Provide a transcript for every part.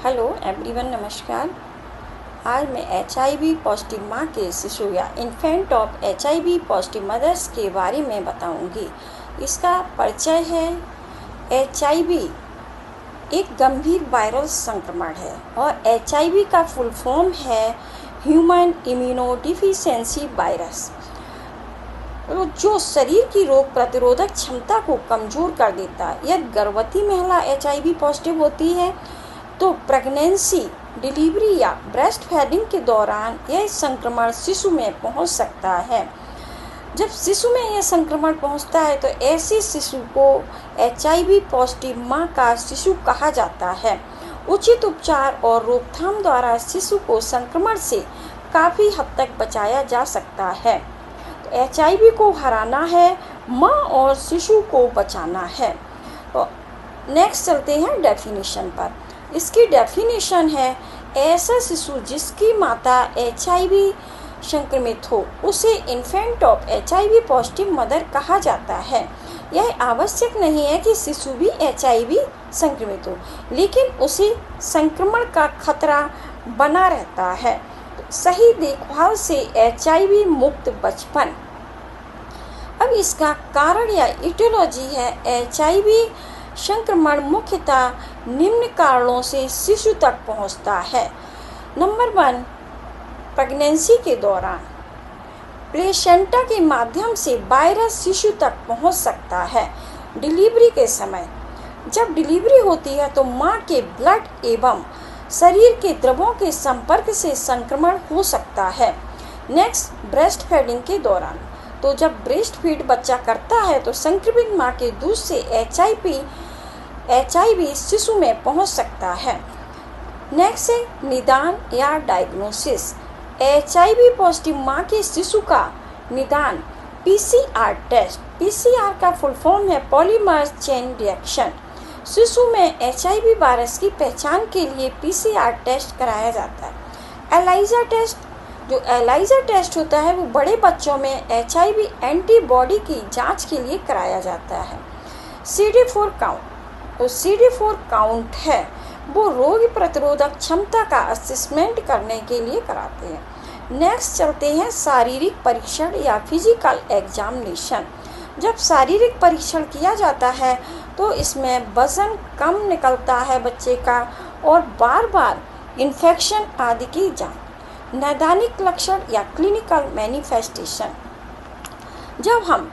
Hello everyone, नमस्कार। आज मैं HIV पॉजिटिव माँ के शिशु या infant of HIV positive mothers के बारे में बताऊंगी। इसका परिचय है। HIV एक गंभीर वायरल संक्रमण है और HIV का फुल फॉर्म है ह्यूमन इम्यूनोडिफिशियेंसी वायरस, जो शरीर की रोग प्रतिरोधक क्षमता को कमज़ोर कर देता है। यदि गर्भवती महिला HIV पॉजिटिव होती है तो प्रेगनेंसी, डिलीवरी या ब्रेस्ट फीडिंग के दौरान यह संक्रमण शिशु में पहुंच सकता है। जब शिशु में यह संक्रमण पहुंचता है तो ऐसे शिशु को HIV पॉजिटिव माँ का शिशु कहा जाता है। उचित उपचार और रोकथाम द्वारा शिशु को संक्रमण से काफ़ी हद तक बचाया जा सकता है। तो HIV को हराना है, माँ और शिशु को बचाना है। तो नेक्स्ट चलते हैं डेफिनेशन पर। इसकी डेफिनेशन है, ऐसा शिशु जिसकी माता HIV संक्रमित हो उसे infant of HIV positive mother कहा जाता है। यह आवश्यक नहीं है कि शिशु भी HIV संक्रमित हो, लेकिन उसे संक्रमण का खतरा बना रहता है। सही देखभाल से HIV मुक्त बचपन। अब इसका कारण या इटियोलॉजी है। HIV संक्रमण मुख्यतः निम्न कारणों से शिशु तक पहुंचता है। नंबर 1, प्रेगनेंसी के दौरान प्लेसेंटा के माध्यम से वायरस शिशु तक पहुंच सकता है। डिलीवरी के समय, जब डिलीवरी होती है तो मां के ब्लड एवं शरीर के द्रवों के संपर्क से संक्रमण हो सकता है। नेक्स्ट, ब्रेस्ट फीडिंग के दौरान, तो जब ब्रेस्ट फीड बच्चा करता है तो संक्रमित मां के दूध से HIV शिशु में पहुंच सकता है। नेक्स्ट है निदान या डायग्नोसिस। HIV पॉजिटिव मां के शिशु का निदान PCR टेस्ट। PCR का फुल फॉर्म है पॉलीमर्स चेन रिएक्शन। शिशु में HIV वायरस की पहचान के लिए PCR टेस्ट कराया जाता है। एलाइजा टेस्ट, जो एलाइजा टेस्ट होता है वो बड़े बच्चों में HIV एंटीबॉडी की जांच के लिए कराया जाता है। CD4 काउंट, तो CD4 काउंट है वो रोग प्रतिरोधक क्षमता का असेसमेंट करने के लिए कराते हैं। नेक्स्ट चलते हैं शारीरिक परीक्षण या फिजिकल एग्जामिनेशन। जब शारीरिक परीक्षण किया जाता है तो इसमें वजन कम निकलता है बच्चे का और बार बार इन्फेक्शन आदि की जांच। नैदानिक लक्षण या क्लिनिकल मैनिफेस्टेशन। जब हम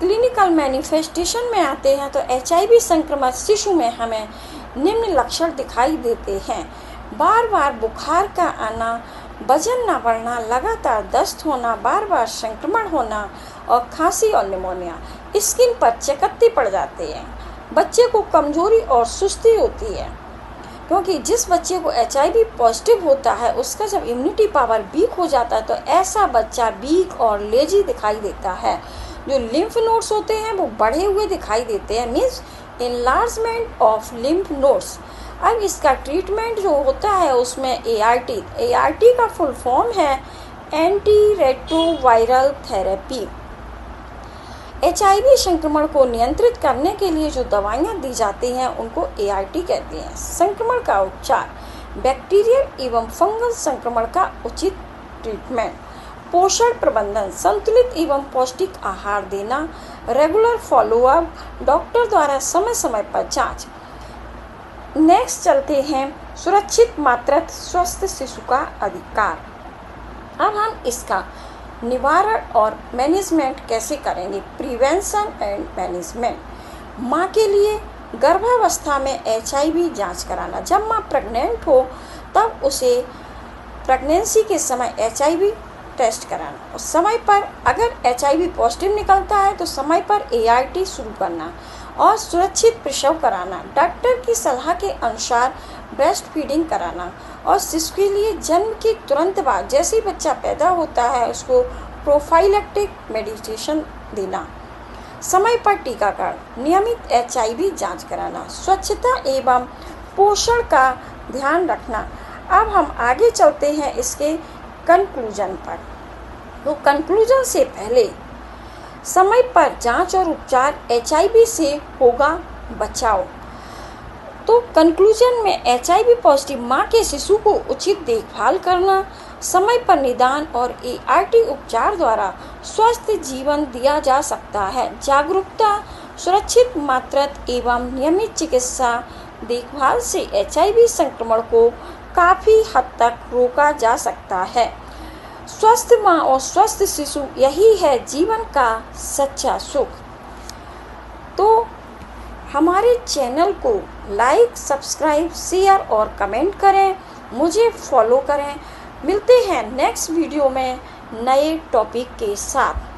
क्लिनिकल मैनिफेस्टेशन में आते हैं तो HIV संक्रमित शिशु में हमें निम्न लक्षण दिखाई देते हैं। बार बार बुखार का आना, वजन न बढ़ना, लगातार दस्त होना, बार बार संक्रमण होना और खांसी और निमोनिया। स्किन पर चकत्ते पड़ जाते हैं। बच्चे को कमजोरी और सुस्ती होती है, क्योंकि जिस बच्चे को HIV पॉजिटिव होता है उसका जब इम्यूनिटी पावर वीक हो जाता है तो ऐसा बच्चा वीक और लेजी दिखाई देता है। जो लिम्फ नोड्स होते हैं वो बढ़े हुए दिखाई देते हैं, means enlargement of lymph nodes. अब इसका ट्रीटमेंट जो होता है उसमें ART का फुल फॉर्म है एंटी रेट्रोवायरल थेरेपी। HIV संक्रमण को नियंत्रित करने के लिए जो दवाइयाँ दी जाती हैं उनको ART कहते हैं। संक्रमण का उपचार, बैक्टीरियल एवं फंगल संक्रमण का उचित ट्रीटमेंट। पोषण प्रबंधन, संतुलित एवं पौष्टिक आहार देना, रेगुलर फॉलोअप, डॉक्टर द्वारा समय समय पर जांच। नेक्स्ट चलते हैं सुरक्षित मातृत्व स्वस्थ शिशु का अधिकार। अब हम इसका निवारण और मैनेजमेंट कैसे करेंगे। Prevention and management. माँ के लिए गर्भावस्था में HIV जांच कराना। जब माँ प्रेग्नेंट हो तब उसे प्रेगनेंसी के समय HIV टेस्ट कराना और समय पर अगर HIV पॉजिटिव निकलता है तो समय पर ART शुरू करना और सुरक्षित प्रसव कराना। डॉक्टर की सलाह के अनुसार ब्रेस्ट फीडिंग कराना और शिशु के लिए जन्म के तुरंत बाद जैसे ही बच्चा पैदा होता है उसको प्रोफाइलेक्टिक मेडिकेशन देना। समय पर टीकाकरण, नियमित HIV जांच कराना, स्वच्छता एवं पोषण का ध्यान रखना। अब हम आगे चलते हैं इसके कंक्लूजन पर। तो कंक्लूजन से पहले समय पर जांच और उपचार HIV से होगा बचाव। तो कंक्लूजन में HIV पॉजिटिव माँ के शिशु को उचित देखभाल करना, समय पर निदान और ART उपचार द्वारा स्वस्थ जीवन दिया जा सकता है। जागरूकता, सुरक्षित मातृत्व एवं नियमित चिकित्सा देखभाल से HIV संक्रमण को काफ़ी हद तक रोका जा सकता है। स्वस्थ माँ और स्वस्थ शिशु, यही है जीवन का सच्चा सुख। तो हमारे चैनल को लाइक, सब्सक्राइब, शेयर और कमेंट करें, मुझे फॉलो करें। मिलते हैं नेक्स्ट वीडियो में नए टॉपिक के साथ।